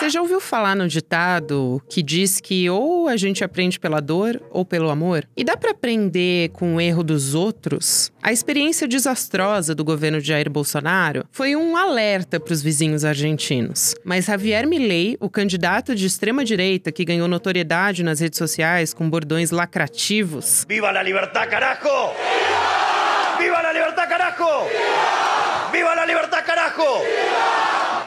Você já ouviu falar no ditado que diz que ou a gente aprende pela dor ou pelo amor? E dá pra aprender com o erro dos outros? A experiência desastrosa do governo de Jair Bolsonaro foi um alerta para os vizinhos argentinos. Mas Javier Milei, o candidato de extrema-direita que ganhou notoriedade nas redes sociais com bordões lacrativos... Viva la libertad, carajo! Viva la libertad, carajo! Viva la libertad, carajo!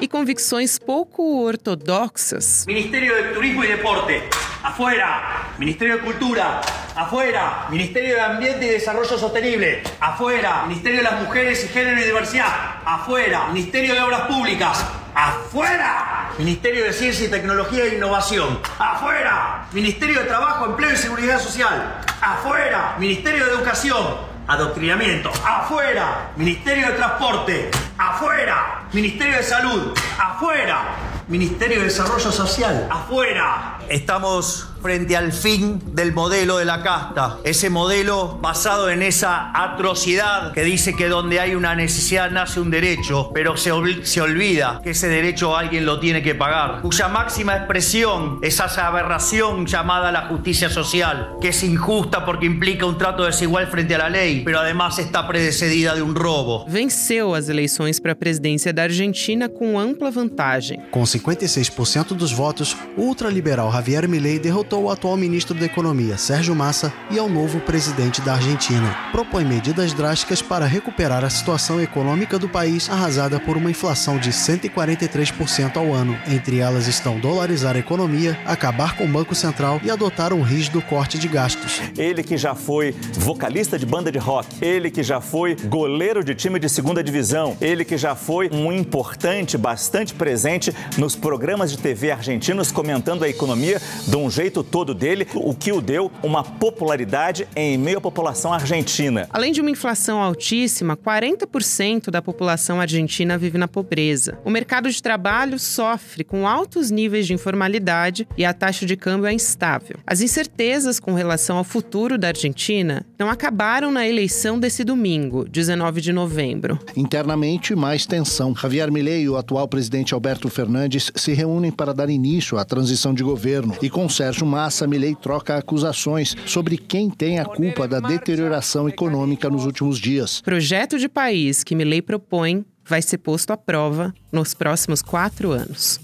E convicções pouco ortodoxas. Ministério de Turismo e Deporte, afuera. Ministério de Cultura, afuera. Ministério de Ambiente e Desarrollo Sostenible, afuera. Ministério das Mulheres e Gênero e Diversidade, afuera. Ministério de Obras Públicas, afuera. Ministerio de Ciencia y Tecnología e Innovación, afuera. Ministerio de Trabajo, Empleo y Seguridad Social, afuera. Ministerio de Educación, Adoctrinamiento, afuera. Ministerio de Transporte, afuera. Ministerio de Salud, afuera. Ministerio de Desarrollo Social, afuera. Estamos frente al fin del modelo de la casta. Ese modelo basado en esa atrocidad que dice que donde hay una necesidad nace un derecho, pero se olvida que ese derecho alguien lo tiene que pagar. Cuya máxima expresión es esa aberración llamada la justicia social, que es injusta porque implica un trato desigual frente a la ley, pero además está precedida de un robo. Venceu as eleições para a presidência da Argentina com ampla vantagem. Com 56% dos votos, o ultraliberal Javier Milei derrotou o atual ministro da Economia, Sérgio Massa, e ao novo presidente da Argentina. Propõe medidas drásticas para recuperar a situação econômica do país arrasada por uma inflação de 143% ao ano. Entre elas estão dolarizar a economia, acabar com o Banco Central e adotar um rígido corte de gastos. Ele que já foi vocalista de banda de rock, ele que já foi goleiro de time de segunda divisão, ele que já foi um importante, bastante presente nos programas de TV argentinos comentando a economia de um jeito todo dele, o que o deu uma popularidade em meio à população argentina. Além de uma inflação altíssima, 40% da população argentina vive na pobreza. O mercado de trabalho sofre com altos níveis de informalidade e a taxa de câmbio é instável. As incertezas com relação ao futuro da Argentina não acabaram na eleição desse domingo, 19 de novembro. Internamente, mais tensão. Javier Milei e o atual presidente Alberto Fernandes se reúnem para dar início à transição de governo. E com Sérgio Massa, Milei troca acusações sobre quem tem a culpa da deterioração econômica nos últimos dias. O projeto de país que Milei propõe vai ser posto à prova nos próximos 4 anos.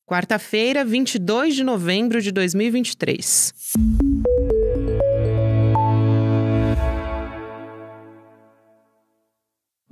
Quarta-feira, 22 de novembro de 2023.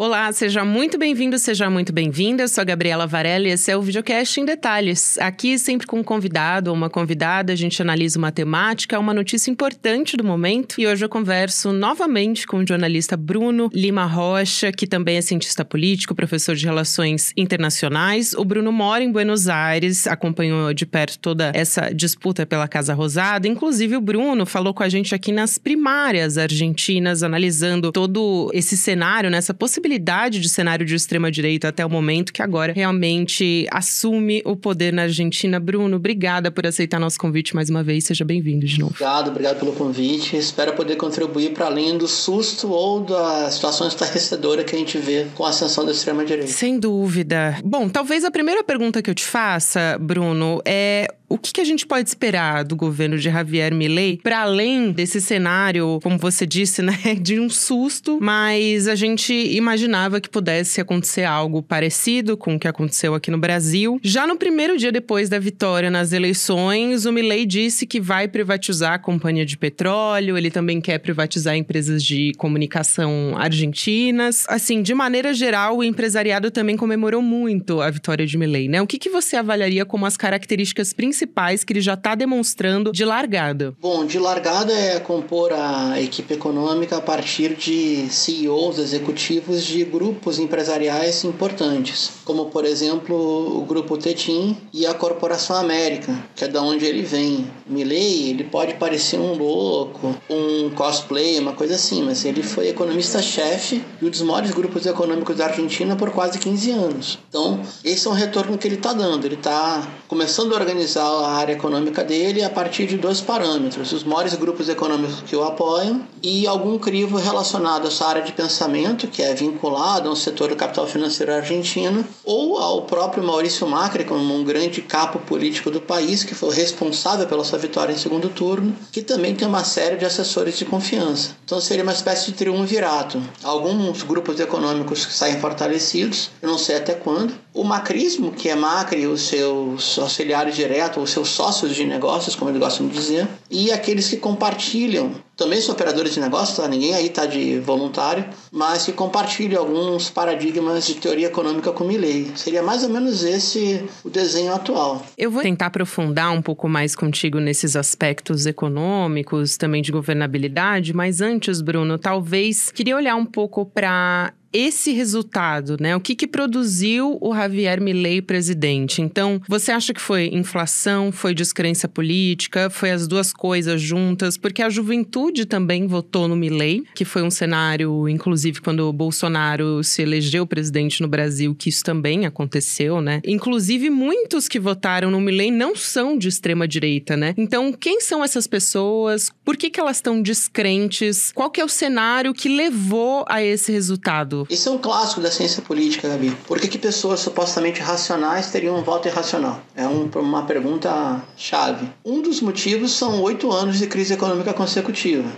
Olá, seja muito bem-vindo, seja muito bem-vinda. Eu sou a Gabriela Varela e esse é o Videocast em Detalhes. Aqui, sempre com um convidado ou uma convidada, a gente analisa uma temática, uma notícia importante do momento. E hoje eu converso novamente com o jornalista Bruno Lima Rocha, que também é cientista político, professor de Relações Internacionais. O Bruno mora em Buenos Aires, acompanhou de perto toda essa disputa pela Casa Rosada. Inclusive, o Bruno falou com a gente aqui nas primárias argentinas, analisando todo esse cenário, nessa possibilidade de cenário de extrema-direita até o momento, que agora realmente assume o poder na Argentina. Bruno, obrigada por aceitar nosso convite mais uma vez. Seja bem-vindo de novo. Obrigado pelo convite. Espero poder contribuir para além do susto ou da situação estarrecedora que a gente vê com a ascensão da extrema-direita. Sem dúvida. Bom, talvez a primeira pergunta que eu te faça, Bruno, é: o que a gente pode esperar do governo de Javier Milei, para além desse cenário, como você disse, né, de um susto, mas a gente imaginava que pudesse acontecer algo parecido com o que aconteceu aqui no Brasil. Já no primeiro dia depois da vitória nas eleições, o Milei disse que vai privatizar a companhia de petróleo, ele também quer privatizar empresas de comunicação argentinas. Assim, de maneira geral, o empresariado também comemorou muito a vitória de Milei, né? O que você avaliaria como as características principais que ele já está demonstrando de largada? Bom, de largada é compor a equipe econômica a partir de CEOs, executivos de grupos empresariais importantes, como, por exemplo, o Grupo Tetin e a Corporação América, que é da onde ele vem. Milei, ele pode parecer um louco, um cosplay, uma coisa assim, mas ele foi economista-chefe de um dos maiores grupos econômicos da Argentina por quase 15 anos. Então, esse é um retorno que ele está dando. Ele está começando a organizar a área econômica dele a partir de 2 parâmetros: os maiores grupos econômicos que o apoiam e algum crivo relacionado a essa área de pensamento, que é vinculado a um setor do capital financeiro argentino, ou ao próprio Maurício Macri, como um grande capo político do país, que foi responsável pela sua vitória em segundo turno, que também tem uma série de assessores de confiança. Então seria uma espécie de triunvirato. Alguns grupos econômicos que saem fortalecidos, eu não sei até quando. O macrismo, que é Macri e os seus auxiliares diretos, os seus sócios de negócios, como eles gostam de dizer, e aqueles que compartilham, também são operadores de negócios, tá? Ninguém aí está de voluntário, mas que compartilham alguns paradigmas de teoria econômica com Milei. Seria mais ou menos esse o desenho atual. Eu vou tentar aprofundar um pouco mais contigo nesses aspectos econômicos, também de governabilidade, mas antes, Bruno, talvez queria olhar um pouco para esse resultado, né? O que produziu o Javier Milei presidente? Então, você acha que foi inflação, foi descrença política, foi as duas coisas juntas? Porque a juventude também votou no Milei, que foi um cenário, inclusive, quando o Bolsonaro se elegeu presidente no Brasil, que isso também aconteceu, né? Inclusive, muitos que votaram no Milei não são de extrema direita, né? Então, quem são essas pessoas? Por que elas estão descrentes? Qual que é o cenário que levou a esse resultado? Esse é um clássico da ciência política, Gabi. Por que pessoas supostamente racionais teriam um voto irracional? É uma pergunta chave. Um dos motivos são 8 anos de crise econômica consecutiva,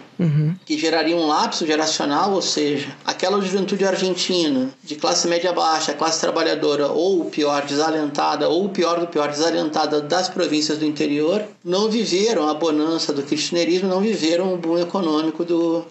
que geraria um lapso geracional, ou seja, aquela juventude argentina de classe média baixa, classe trabalhadora, ou pior, desalentada, ou pior do pior, desalentada das províncias do interior, não viveram a bonança do kirchnerismo, não viveram o boom econômico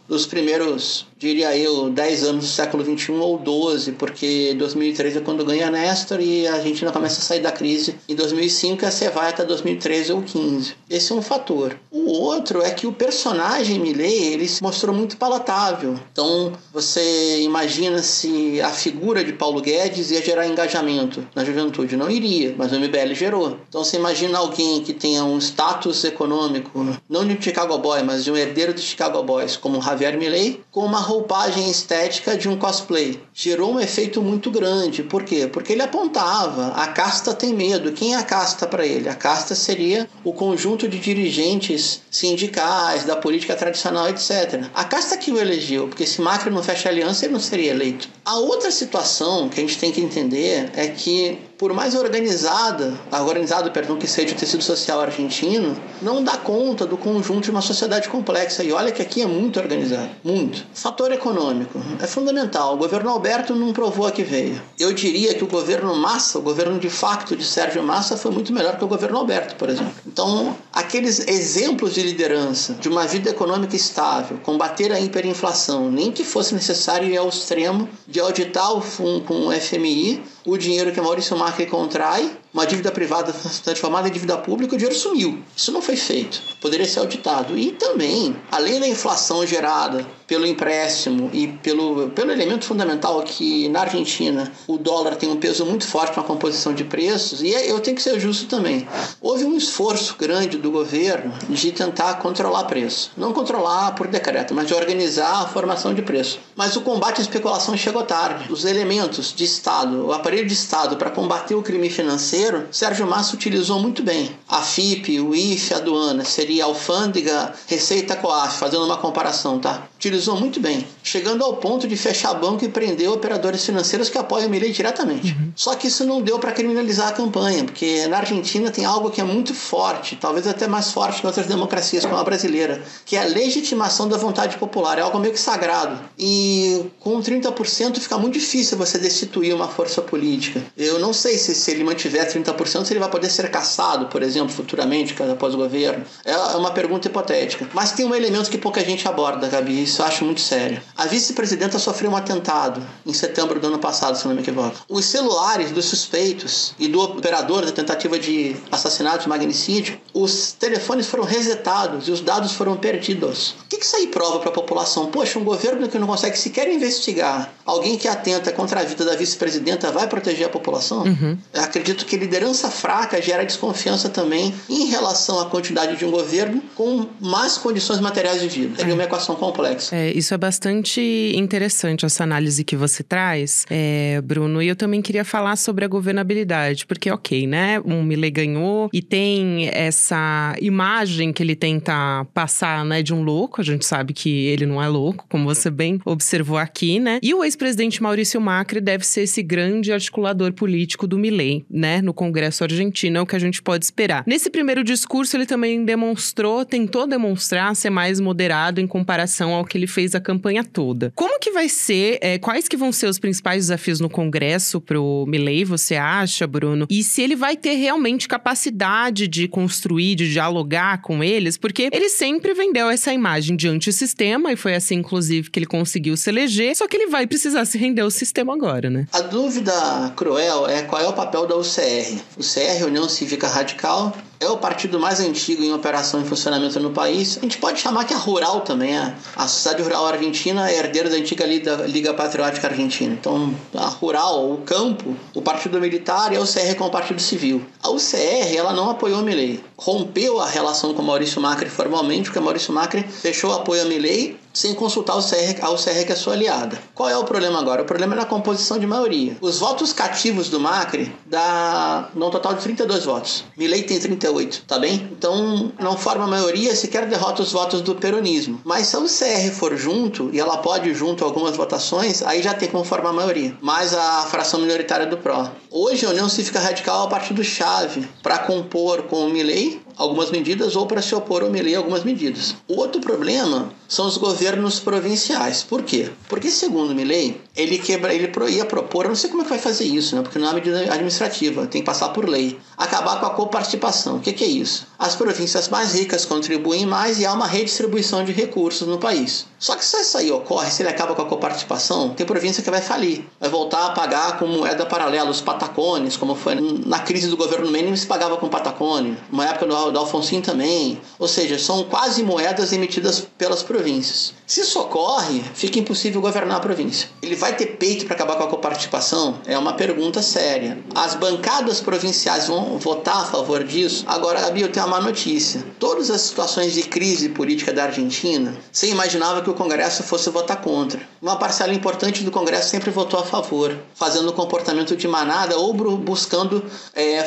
dos primeiros, diria eu, 10 anos do século XXI ou 12, porque 2013 é quando ganha Néstor e a Argentina começa a sair da crise em 2005 e a vai até 2013 ou 15. Esse é um fator. O outro é que o personagem Milei, ele se mostrou muito palatável. Então, você imagina se a figura de Paulo Guedes ia gerar engajamento na juventude. Não iria, mas o MBL gerou. Então, você imagina alguém que tenha um status econômico, não de um Chicago Boy, mas de um herdeiro dos Chicago Boys, como Javier Milei, com uma roupagem estética de um cosplay. Gerou um efeito muito grande. Por quê? Porque ele apontava, a casta tem medo. Quem é a casta para ele? A casta seria o conjunto de dirigentes sindicais, da política tradicional, etc. A casta que o elegeu, porque se Macri não fecha aliança, ele não seria eleito. A outra situação que a gente tem que entender é que, por mais organizado que seja o tecido social argentino, não dá conta do conjunto de uma sociedade complexa. E olha que aqui é muito organizado, muito. Fator econômico é fundamental. O governo Alberto não provou a que veio. Eu diria que o governo Massa, o governo de facto de Sérgio Massa, foi muito melhor que o governo Alberto, por exemplo. Então, aqueles exemplos de liderança, de uma vida econômica estável, combater a hiperinflação, nem que fosse necessário ir ao extremo de auditar com o FMI o dinheiro que Maurício Macri contrai, uma dívida privada transformada em dívida pública, o dinheiro sumiu. Isso não foi feito. Poderia ser auditado. E também, além da inflação gerada pelo empréstimo e pelo elemento fundamental que, na Argentina, o dólar tem um peso muito forte na composição de preços, e eu tenho que ser justo também. Houve um esforço grande do governo de tentar controlar preço. Não controlar por decreto, mas de organizar a formação de preço. Mas o combate à especulação chegou tarde. Os elementos de Estado, o aparelho de Estado para combater o crime financeiro, Sérgio Massa utilizou muito bem. A FIP, o IFE, a aduana, seria alfândega, Receita, COAF, fazendo uma comparação, tá? Utilizou muito bem, chegando ao ponto de fechar banco e prender operadores financeiros que apoiam o Milei diretamente. Só que isso não deu para criminalizar a campanha, porque na Argentina tem algo que é muito forte, talvez até mais forte que outras democracias, como a brasileira, que é a legitimação da vontade popular. É algo meio que sagrado. E com 30% fica muito difícil você destituir uma força política. Eu não sei se ele mantiver 30%, se ele vai poder ser cassado, por exemplo, futuramente, após o governo. É uma pergunta hipotética. Mas tem um elemento que pouca gente aborda, Gabi, isso eu acho muito sério. A vice-presidenta sofreu um atentado em setembro do ano passado, se não me equivoco. Os celulares dos suspeitos e do operador da tentativa de assassinato, de magnicídio, os telefones foram resetados e os dados foram perdidos. O que isso aí prova para a população? Poxa, um governo que não consegue sequer investigar Alguém que atenta contra a vida da vice-presidenta vai proteger a população? Eu acredito que liderança fraca gera desconfiança também em relação à quantidade de um governo com mais condições materiais de vida. Seria uma equação complexa. Isso é bastante interessante, essa análise que você traz, Bruno. E eu também queria falar sobre a governabilidade, porque ok, né? O Milei ganhou e tem essa imagem que ele tenta passar, né, de um louco. A gente sabe que ele não é louco, como você bem observou aqui, né? E o ex-presidente Maurício Macri deve ser esse grande articulador político do Milei, né? No Congresso argentino, é o que a gente pode esperar. Nesse primeiro discurso, ele também tentou demonstrar ser mais moderado em comparação ao que ele fez a campanha toda. Como que vai ser, quais que vão ser os principais desafios no Congresso pro Milei, você acha, Bruno? E se ele vai ter realmente capacidade de construir, de dialogar com eles, porque ele sempre vendeu essa imagem de antissistema, e foi assim, inclusive, que ele conseguiu se eleger, só que ele vai precisar se render ao sistema agora, né? A dúvida cruel é qual é o papel da UCR. UCR, União Cívica Radical, é o partido mais antigo em operação e funcionamento no país. A gente pode chamar que a Rural também é. A Sociedade Rural Argentina é herdeira da antiga Liga Patriótica Argentina. Então, a Rural, o campo, o partido militar e a UCR com o partido civil. A UCR, ela não apoiou o Milei. Rompeu a relação com Maurício Macri formalmente, porque Maurício Macri fechou o apoio a Milei sem consultar a UCR, que é sua aliada. Qual é o problema agora? O problema é na composição de maioria. Os votos cativos do Macri dá um total de 32 votos. Milei tem 38, tá bem? Então, não forma maioria, sequer derrota os votos do peronismo. Mas se a UCR for junto, e ela pode ir junto a algumas votações, aí já tem como formar maioria. Mais a fração minoritária do PRO. Hoje, a União Cívica Radical é o partido-chave para compor com o Milei algumas medidas ou para se opor ao Milei algumas medidas. O outro problema são os governos provinciais. Por quê? Porque, segundo o Milei, ele ia propor, eu não sei como é que vai fazer isso, né? Porque não é uma medida administrativa, tem que passar por lei. Acabar com a coparticipação. O que é isso? As províncias mais ricas contribuem mais e há uma redistribuição de recursos no país. Só que se isso aí ocorre, se ele acaba com a coparticipação, tem província que vai falir. Vai voltar a pagar com moeda paralela, os patacones, como foi na crise do governo Menem, se pagava com patacone. Uma época do Alfonsin também. Ou seja, são quase moedas emitidas pelas províncias. Se isso ocorre, fica impossível governar a província. Ele vai ter peito para acabar com a coparticipação? É uma pergunta séria. As bancadas provinciais vão votar a favor disso? Agora, Gabi, eu tenho uma má notícia. Todas as situações de crise política da Argentina, você imaginava que o Congresso fosse votar contra. Uma parcela importante do Congresso sempre votou a favor, fazendo um comportamento de manada ou buscando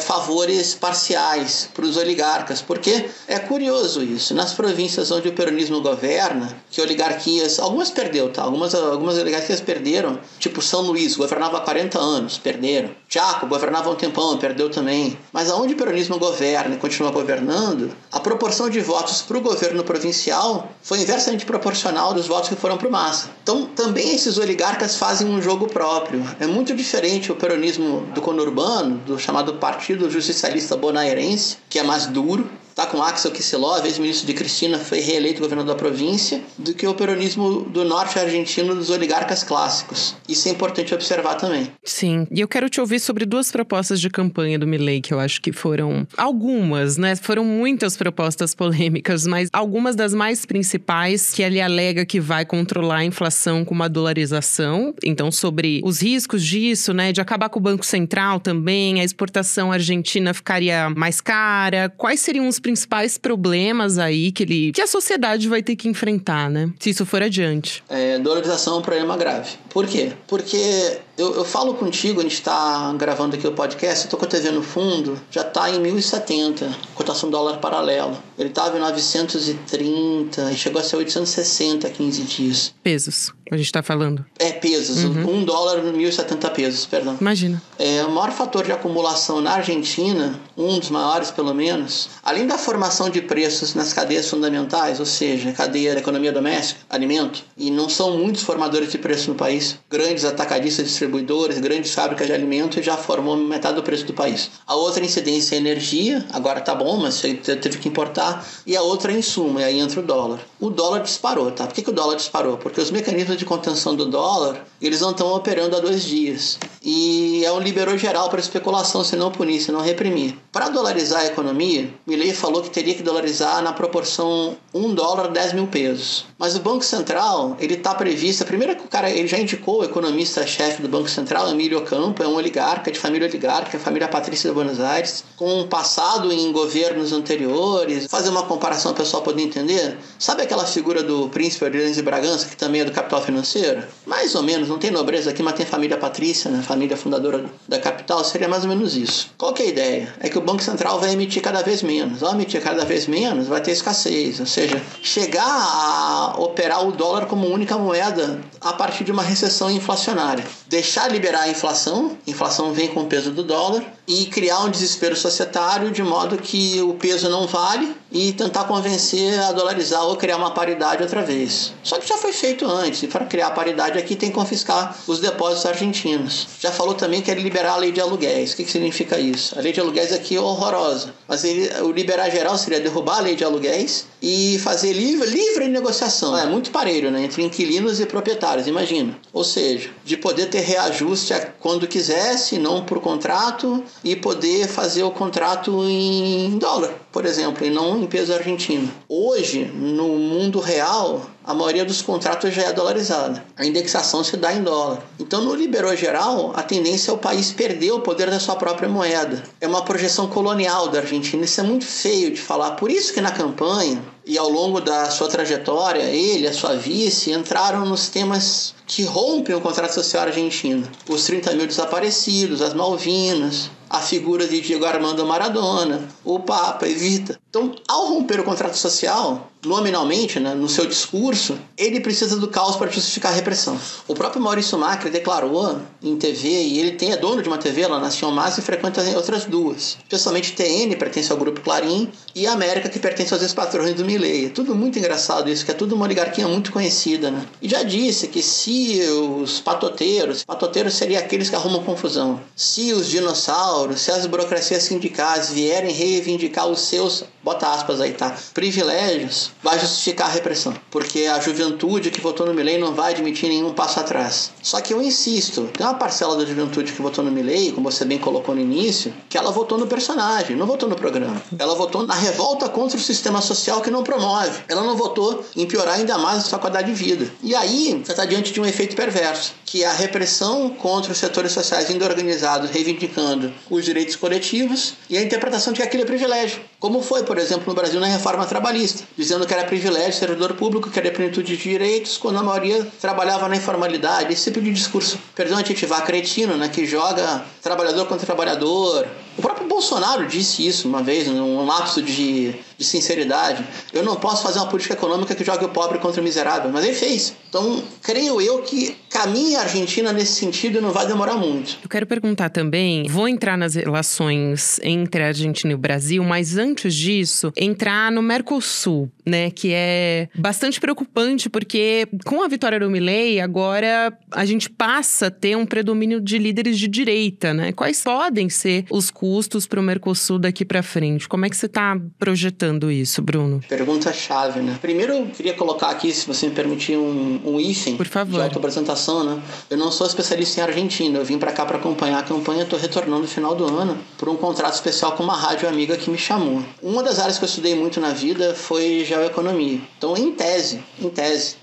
favores parciais para os oligarcas. Porque é curioso isso. Nas províncias onde o peronismo governa, que oligarquias, algumas perdeu, tá? Algumas oligarquias perderam, tipo São Luís, governava há 40 anos, perderam. Chaco governava há um tempão, perdeu também. Mas aonde o peronismo governa e continua governando, a proporção de votos para o governo provincial foi inversamente proporcional dos votos que foram para o Massa. Então, também esses oligarcas fazem um jogo próprio. É muito diferente o peronismo do conurbano, do chamado Partido Justicialista Bonaerense, que é mais duro, tá com Axel Kicillof, ex-ministro de Cristina, foi reeleito governador da província, do que o peronismo do norte argentino dos oligarcas clássicos. Isso é importante observar também. Sim, e eu quero te ouvir sobre duas propostas de campanha do Milei, que eu acho que foram algumas, né? Foram muitas propostas polêmicas, mas algumas das mais principais, que ele alega que vai controlar a inflação com uma dolarização. Então, sobre os riscos disso, né? De acabar com o Banco Central também, a exportação argentina ficaria mais cara. Quais seriam os principais problemas aí que a sociedade vai ter que enfrentar, né? Se isso for adiante. Dolarização é um problema grave. Por quê? Porque eu falo contigo, a gente está gravando aqui o podcast, eu tô com a TV no fundo, já está em 1.070, cotação dólar paralelo. Ele estava em 930 e chegou a ser 860 há 15 dias. Pesos, a gente está falando. Pesos. $1 1.070 pesos, perdão. Imagina. O maior fator de acumulação na Argentina, um dos maiores pelo menos, além da formação de preços nas cadeias fundamentais, ou seja, cadeia da economia doméstica, alimento, e não são muitos formadores de preço no país, grandes atacadistas distribuidores, grandes fábricas de alimentos, já formou metade do preço do país. A outra incidência é energia, agora tá bom, mas você teve que importar. E a outra é insumo, e aí entra o dólar. O dólar disparou, tá? Por que o dólar disparou? Porque os mecanismos de contenção do dólar, eles não estão operando há 2 dias. E é um liberou geral para especulação, se não punir, se não reprimir. Para dolarizar a economia, Milei falou que teria que dolarizar na proporção $1 a 10 mil pesos. Mas o Banco Central, ele está previsto... Primeiro que o cara, ele já indicou o economista-chefe do Banco Central, Emílio Campo, é um oligarca, de família oligarca, família Patrícia de Buenos Aires, com um passado em governos anteriores. Fazer uma comparação para o pessoal poder entender. Sabe aquela figura do príncipe Orleans de Bragança, que também é do capital financeiro? Mais ou menos, não tem nobreza aqui, mas tem família Patrícia, né? Família fundadora da capital, seria mais ou menos isso. Qual que é a ideia? É que o Banco Central vai emitir cada vez menos. Ao emitir cada vez menos, vai ter escassez. Ou seja, chegar a operar o dólar como única moeda a partir de uma recessão inflacionária. Deixar liberar a inflação vem com o peso do dólar, e criar um desespero societário de modo que o peso não vale e tentar convencer a dolarizar ou criar uma paridade outra vez. Só que já foi feito antes, e para criar a paridade aqui tem que confiscar os depósitos argentinos. Já falou também que quer liberar a lei de aluguéis. O que significa isso? A lei de aluguéis aqui é horrorosa, mas o liberar geral seria derrubar a lei de aluguéis e fazer livre negociação. É muito parelho, né? Entre inquilinos e proprietários, imagina. Ou seja, de poder ter reajuste quando quisesse, não por contrato, e poder fazer o contrato em dólar, por exemplo, e não em peso argentino. Hoje, no mundo real, a maioria dos contratos já é dolarizada. A indexação se dá em dólar. Então, no liberou geral, a tendência é o país perder o poder da sua própria moeda. É uma projeção colonial da Argentina. Isso é muito feio de falar. Por isso que na campanha e ao longo da sua trajetória, ele e a sua vice entraram nos temas que rompem o contrato social argentino. Os 30 mil desaparecidos, as Malvinas, a figura de Diego Armando Maradona, o Papa, Evita. Então, ao romper o contrato social, nominalmente, né, no seu discurso, ele precisa do caos para justificar a repressão. O próprio Maurício Macri declarou em TV, e ele é dono de uma TV lá na Nación Más e frequenta outras 2. Especialmente TN, pertence ao Grupo Clarim, e a América, que pertence aos ex-patrões do Milei. É tudo muito engraçado isso, que é tudo uma oligarquia muito conhecida, né? E já disse que se os patoteiros seriam aqueles que arrumam confusão, se os dinossauros, se as burocracias sindicais vierem reivindicar os seus, bota aspas aí, tá, privilégios, vai justificar a repressão, porque a juventude que votou no Milei não vai admitir nenhum passo atrás. Só que eu insisto, tem uma parcela da juventude que votou no Milei, como você bem colocou no início, que ela votou no personagem, não votou no programa. Ela votou na revolta contra o sistema social que não promove. Ela não votou em piorar ainda mais a sua qualidade de vida. E aí, você está diante de um efeito perverso, que é a repressão contra os setores sociais ainda organizados, reivindicando os direitos coletivos, e a interpretação de que aquilo é privilégio. Como foi, por exemplo, no Brasil na reforma trabalhista, dizendo que era privilégio servidor público, que era plenitude de direitos, quando a maioria trabalhava na informalidade. Esse tipo de discurso, perdão, adjetivar cretino, né, que joga trabalhador contra trabalhador. O próprio Bolsonaro disse isso uma vez, num lapso de sinceridade. Eu não posso fazer uma política econômica que jogue o pobre contra o miserável, mas ele fez. Então, creio eu que caminha a Argentina nesse sentido e não vai demorar muito. Eu quero perguntar também, vou entrar nas relações entre a Argentina e o Brasil, mas antes disso, entrar no Mercosul, né, que é bastante preocupante, porque com a vitória do Milei, agora a gente passa a ter um predomínio de líderes de direita, né? Quais podem ser os custos para o Mercosul daqui para frente? Como é que você está projetando isso, Bruno? Pergunta-chave, né? Primeiro, eu queria colocar aqui, se você me permitir, um hífen de autoapresentação, né? Eu não sou especialista em Argentina, eu vim para cá para acompanhar a campanha, estou retornando no final do ano por um contrato especial com uma rádio amiga que me chamou. Uma das áreas que eu estudei muito na vida foi geoeconomia. Então, em tese,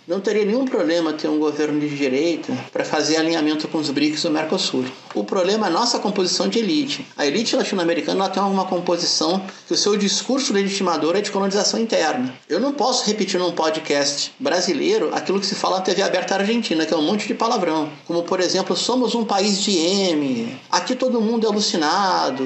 não teria nenhum problema ter um governo de direita para fazer alinhamento com os BRICS do Mercosul. O problema é a nossa composição de elite. A elite latino-americana tem uma composição que o seu discurso legitimador é de colonização interna. Eu não posso repetir num podcast brasileiro aquilo que se fala na TV aberta argentina, que é um monte de palavrão. Como, por exemplo, somos um país de M, aqui todo mundo é alucinado,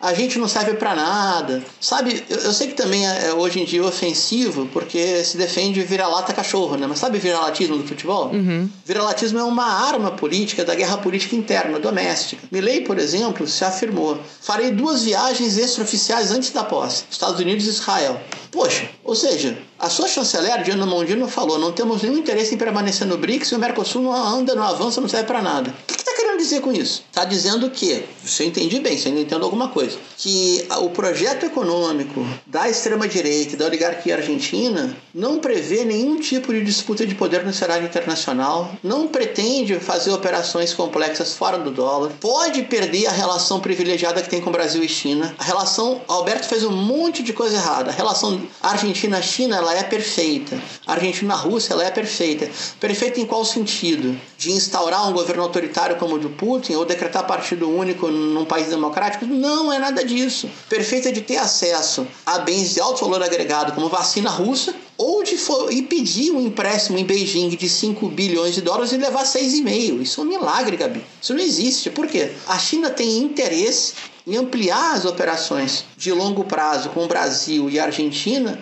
a gente não serve para nada. Sabe, eu sei que também é hoje em dia ofensivo, porque se defende vira-lata cachorro, né? Mas sabe vira-latismo do futebol? Uhum. Vira-latismo é uma arma política da guerra política interna, doméstica. Milei, por exemplo, se afirmou: farei 2 viagens extraoficiais antes da posse, Estados Unidos e Israel. Poxa, ou seja, A sua chanceler, Diana Mondino, falou: não temos nenhum interesse em permanecer no BRICS e o Mercosul não anda, não avança, não serve para nada. O que está querendo dizer com isso? Está dizendo que, se eu entendi bem, se eu não entendo alguma coisa, que o projeto econômico da extrema-direita e da oligarquia argentina não prevê nenhum tipo de disputa de poder no cenário internacional, não pretende fazer operações complexas fora do dólar, pode perder a relação privilegiada que tem com o Brasil e China. A relação, Alberto fez um monte de coisa errada. A relação Argentina-China, ela é perfeita. A Argentina-Rússia, ela é perfeita. Perfeita em qual sentido? De instaurar um governo autoritário como o do Putin ou decretar partido único num país democrático? Não é nada disso. Perfeita de ter acesso a bens de alto valor agregado como vacina russa, ou de pedir um empréstimo em Beijing de 5 bilhões de dólares e levar 6,5. Isso é um milagre, Gabi. Isso não existe. Por quê? A China tem interesse em ampliar as operações de longo prazo com o Brasil e a Argentina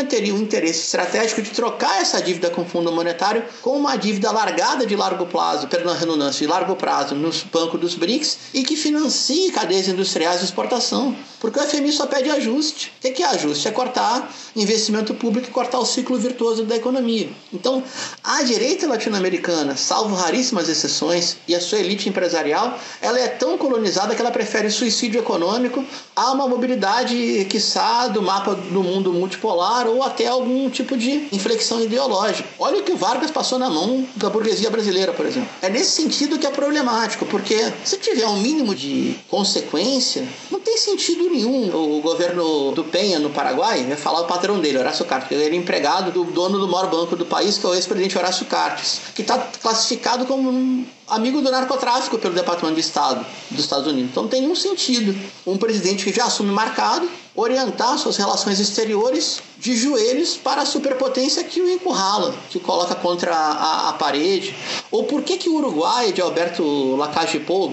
teria um interesse estratégico de trocar essa dívida com o Fundo Monetário com uma dívida largada de largo prazo, perdão, redundância, de largo prazo nos bancos dos BRICS e que financie cadeias industriais de exportação. Porque o FMI só pede ajuste. O que é ajuste? É cortar investimento público e cortar o ciclo virtuoso da economia. Então, a direita latino-americana, salvo raríssimas exceções, e a sua elite empresarial, ela é tão colonizada que ela prefere suicídio econômico a uma mobilidade, quiçá, do mapa do mundo multipolar ou até algum tipo de inflexão ideológica. Olha o que o Vargas passou na mão da burguesia brasileira, por exemplo. É nesse sentido que é problemático, porque se tiver um mínimo de consequência, não tem sentido nenhum. O governo do Penha, no Paraguai, vai falar o patrão dele, Horácio Cartes, ele é empregado do dono do maior banco do país, que é o ex-presidente Horácio Cartes, que está classificado como um amigo do narcotráfico pelo Departamento de Estado dos Estados Unidos. Então não tem nenhum sentido um presidente que já assume marcado orientar suas relações exteriores de joelhos para a superpotência que o encurrala, que o coloca contra a parede. Ou por que o Uruguai, de Alberto Lacalle Pou,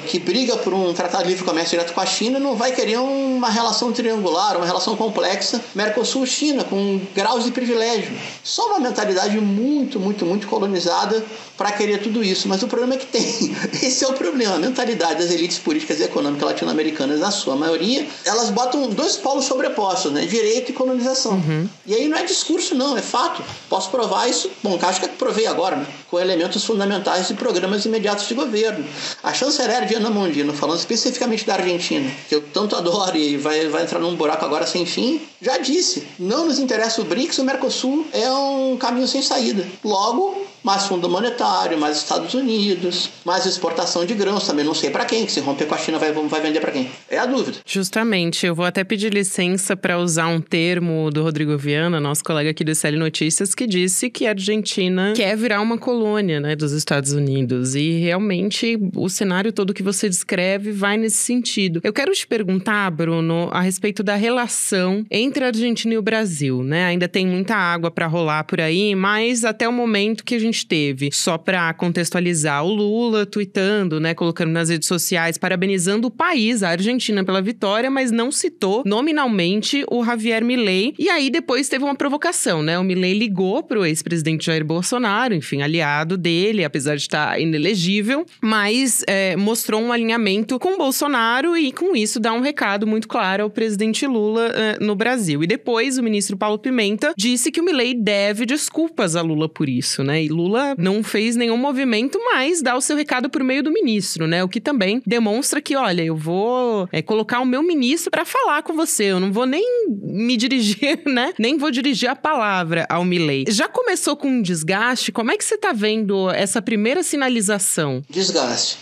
que briga por um tratado de livre comércio direto com a China, não vai querer uma relação triangular, uma relação complexa Mercosul-China, com graus de privilégio. Só uma mentalidade muito, muito, muito colonizada para querer tudo isso. Mas o problema é que tem. Esse é o problema. A mentalidade das elites políticas e econômicas latino-americanas, na sua maioria, elas botam dois polos sobrepostos, né? Direito e colonização. E aí não é discurso, não, é fato. Posso provar isso, bom, acho que provei agora, né? Com elementos fundamentais de programas imediatos de governo. A chanceler Diana Mondino, falando especificamente da Argentina, que eu tanto adoro e vai entrar num buraco agora sem fim, já disse, não nos interessa o BRICS, o Mercosul é um caminho sem saída. Logo, mais Fundo Monetário, mais Estados Unidos, mais exportação de grãos, também não sei para quem, que se romper com a China vai vender para quem? É a dúvida. Justamente, eu vou até pedir licença para usar um termo do Rodrigo Viana, nosso colega aqui do SL Notícias, que disse que a Argentina quer virar uma colônia, né, dos Estados Unidos, e realmente o cenário todo que você descreve vai nesse sentido. Eu quero te perguntar, Bruno, a respeito da relação entre a Argentina e o Brasil, né? Ainda tem muita água para rolar por aí, mas até o momento que a gente teve, só para contextualizar, o Lula tuitando, né, colocando nas redes sociais, parabenizando o país, a Argentina, pela vitória, mas não citou nominalmente o Javier Milei. E aí depois teve uma provocação, né? O Milei ligou pro ex-presidente Jair Bolsonaro, enfim, aliado dele, apesar de estar inelegível, mas mostrou um alinhamento com o Bolsonaro e com isso dá um recado muito claro ao presidente Lula no Brasil. E depois o ministro Paulo Pimenta disse que o Milei deve desculpas a Lula por isso, né? E Lula não fez nenhum movimento, mas dá o seu recado por meio do ministro, né? O que também demonstra que, olha, eu vou colocar o meu ministro para falar com você, eu não vou nem me dirigir, né? Nem vou dirigir a palavra ao Milei. Já começou com um desgaste? Como é que você tá vendo essa primeira sinalização? Desgaste,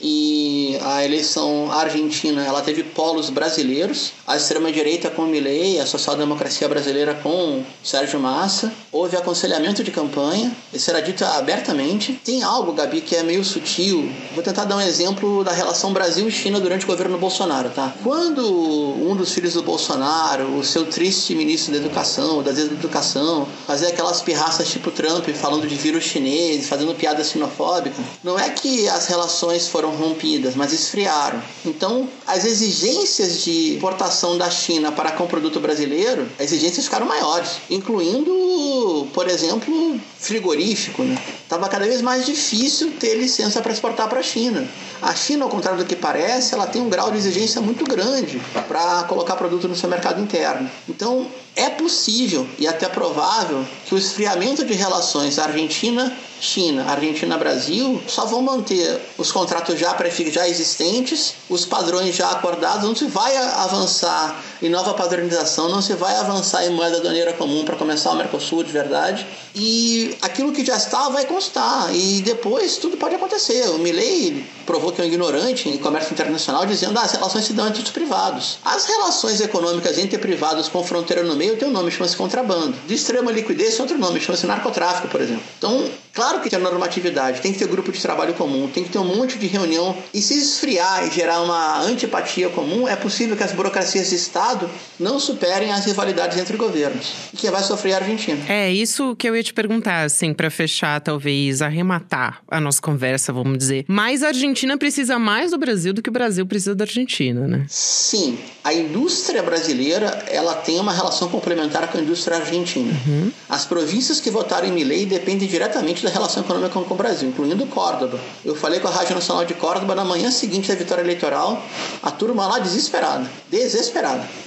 e a eleição argentina, ela teve polos brasileiros, a extrema-direita com o Milei, a social-democracia brasileira com Sérgio Massa, houve aconselhamento de campanha, isso era dito abertamente. Tem algo, Gabi, que é meio sutil. Vou tentar dar um exemplo da relação Brasil e China durante o governo Bolsonaro, tá? Quando um dos filhos do Bolsonaro, o seu triste ministro da Educação, da Educação, fazia aquelas pirraças tipo Trump, falando de vírus chinês, fazendo piada sinofóbica, não é que as relações foram rompidas, mas esfriaram. Então, as exigências de importação da China para com o produto brasileiro, as exigências ficaram maiores, incluindo, por exemplo, frigorífico, né? Tava cada vez mais difícil ter licença para exportar para a China. A China, ao contrário do que parece, ela tem um grau de exigência muito grande para colocar produto no seu mercado interno. Então, é possível e até provável que o esfriamento de relações Argentina-China, Argentina-Brasil, só vão manter os contratos já existentes, os padrões já acordados, não se vai avançar em nova padronização, não se vai avançar em moeda aduaneira comum para começar o Mercosul de verdade, e aquilo que já está vai constar, e depois tudo pode acontecer. O Milei provou que é um ignorante em comércio internacional, dizendo as relações se dão entre os privados. As relações econômicas entre privados com fronteira no meio tem um nome, chama-se contrabando. De extrema liquidez tem outro nome, chama-se narcotráfico, por exemplo. Então, claro que tem normatividade, tem que ter grupo de trabalho comum, tem que ter um monte de reunião, e se esfriar e gerar uma antipatia comum, é possível que as burocracias de Estado não superem as rivalidades entre governos. E quem vai sofrer é a Argentina. É isso que eu ia te perguntar, assim, para fechar, talvez, arrematar a nossa conversa, vamos dizer. Mas a Argentina precisa mais do Brasil do que o Brasil precisa da Argentina, né? Sim. A indústria brasileira, ela tem uma relação complementar com a indústria argentina. As províncias que votaram em Milei dependem diretamente da relação econômica com o Brasil, incluindo Córdoba. Eu falei com a Rádio Nacional de Córdoba na manhã seguinte da vitória eleitoral, a turma lá desesperada.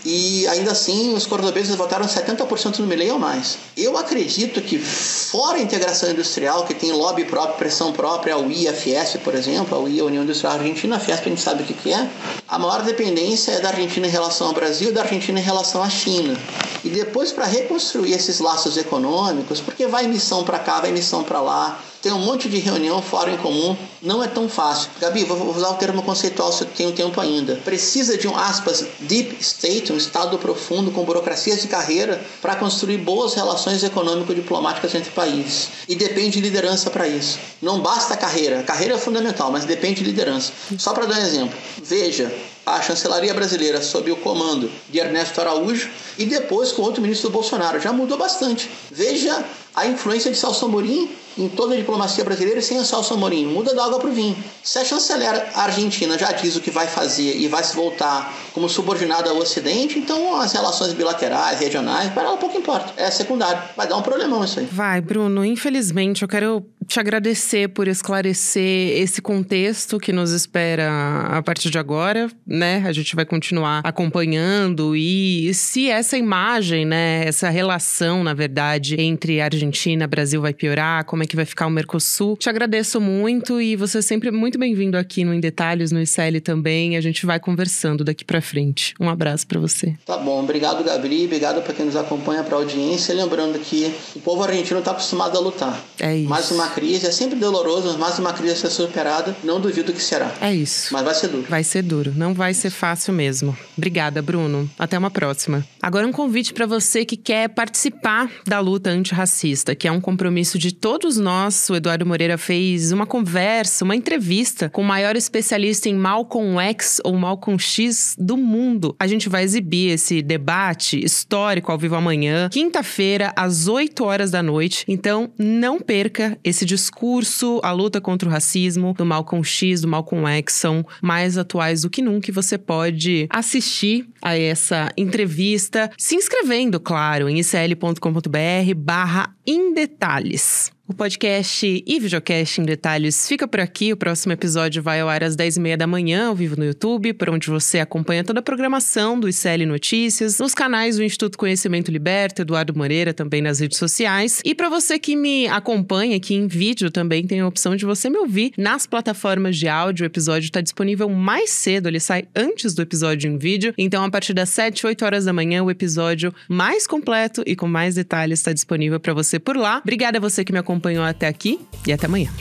E ainda assim, os cordobeses votaram 70% no Milei ou mais. Eu acredito que, fora a integração industrial, que tem lobby próprio, pressão própria, a UI, a Fiesp, por exemplo, a UI, a União Industrial Argentina, a Fiesp a gente sabe o que é, a maior dependência é da Argentina em relação ao Brasil e da Argentina em relação à China. E depois, para reconstruir esses laços econômicos, porque vai missão para cá, vai missão para lá, tem um monte de reunião, fórum em comum, não é tão fácil. Gabi, vou usar o termo conceitual se eu tenho tempo ainda. Precisa de um, aspas, deep state, um estado profundo com burocracias de carreira para construir boas relações econômico-diplomáticas entre países. E depende de liderança para isso. Não basta a carreira é fundamental, mas depende de liderança. Só para dar um exemplo, veja a chancelaria brasileira sob o comando de Ernesto Araújo e depois com outro ministro do Bolsonaro. Já mudou bastante. Veja a influência de Celso Amorim em toda a diplomacia brasileira e sem o Celso Amorim. Muda da água para o vinho. Se a chanceler argentina já diz o que vai fazer e vai se voltar como subordinada ao Ocidente, então as relações bilaterais, regionais, para ela pouco importa. É secundário. Vai dar um problemão isso aí. Vai, Bruno. Infelizmente, eu quero te agradecer por esclarecer esse contexto que nos espera a partir de agora, né? A gente vai continuar acompanhando e se essa imagem, né? Essa relação, na verdade, entre Argentina e Brasil vai piorar, como é que vai ficar o Mercosul. Te agradeço muito e você é sempre muito bem-vindo aqui no Em Detalhes, no ICL também. A gente vai conversando daqui pra frente. Um abraço pra você. Tá bom. Obrigado, Gabriel. Obrigado pra quem nos acompanha, pra audiência. Lembrando que o povo argentino tá acostumado a lutar. É isso. Mais uma crise, é sempre doloroso, mas mais uma crise a ser superada. Não duvido que será. É isso. Mas vai ser duro. Vai ser duro. Não vai ser fácil mesmo. Obrigada, Bruno. Até uma próxima. Agora um convite pra você que quer participar da luta antirracista, que é um compromisso de todos nós. O Eduardo Moreira fez uma conversa, uma entrevista com o maior especialista em Malcolm X ou Malcolm X do mundo. A gente vai exibir esse debate histórico ao vivo amanhã, quinta-feira, às 8 horas da noite. Então, não perca esse discurso. A luta contra o racismo do Malcolm X, do Malcolm X são mais atuais do que nunca e você pode assistir a essa entrevista se inscrevendo, claro, em icl.com.br/emdetalhes. O podcast e videocast Em Detalhes fica por aqui. O próximo episódio vai ao ar às 10h30 da manhã, ao vivo no YouTube, por onde você acompanha toda a programação do ICL Notícias, nos canais do Instituto Conhecimento Liberta, Eduardo Moreira, também nas redes sociais. E para você que me acompanha aqui em vídeo, também tem a opção de você me ouvir nas plataformas de áudio. O episódio está disponível mais cedo, ele sai antes do episódio em vídeo. Então, a partir das 7, 8 horas da manhã, o episódio mais completo e com mais detalhes está disponível para você por lá. Obrigada a você que me acompanhou até aqui e até amanhã.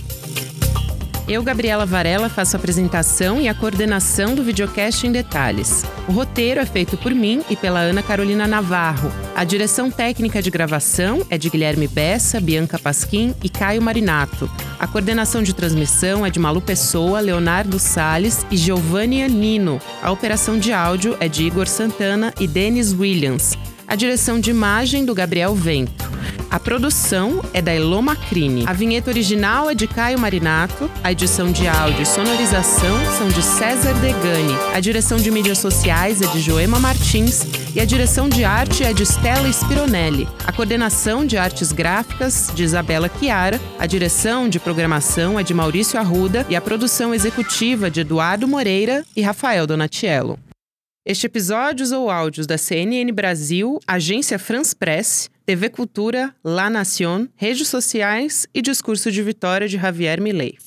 Eu, Gabriela Varela, faço a apresentação e a coordenação do videocast Em Detalhes. O roteiro é feito por mim e pela Ana Carolina Navarro. A direção técnica de gravação é de Guilherme Bessa, Bianca Pasquim e Caio Marinato. A coordenação de transmissão é de Malu Pessoa, Leonardo Salles e Giovanni Nino. A operação de áudio é de Igor Santana e Denis Williams. A direção de imagem do Gabriel Vento. A produção é da Elô Macrini. A vinheta original é de Caio Marinato. A edição de áudio e sonorização são de César Degani. A direção de mídias sociais é de Joema Martins. E a direção de arte é de Stella Spironelli, a coordenação de artes gráficas de Isabela Chiara, a direção de programação é de Maurício Arruda e a produção executiva de Eduardo Moreira e Rafael Donatiello. Este episódio usou áudios da CNN Brasil, Agência France Press, TV Cultura, La Nación, redes sociais e discurso de vitória de Javier Milei.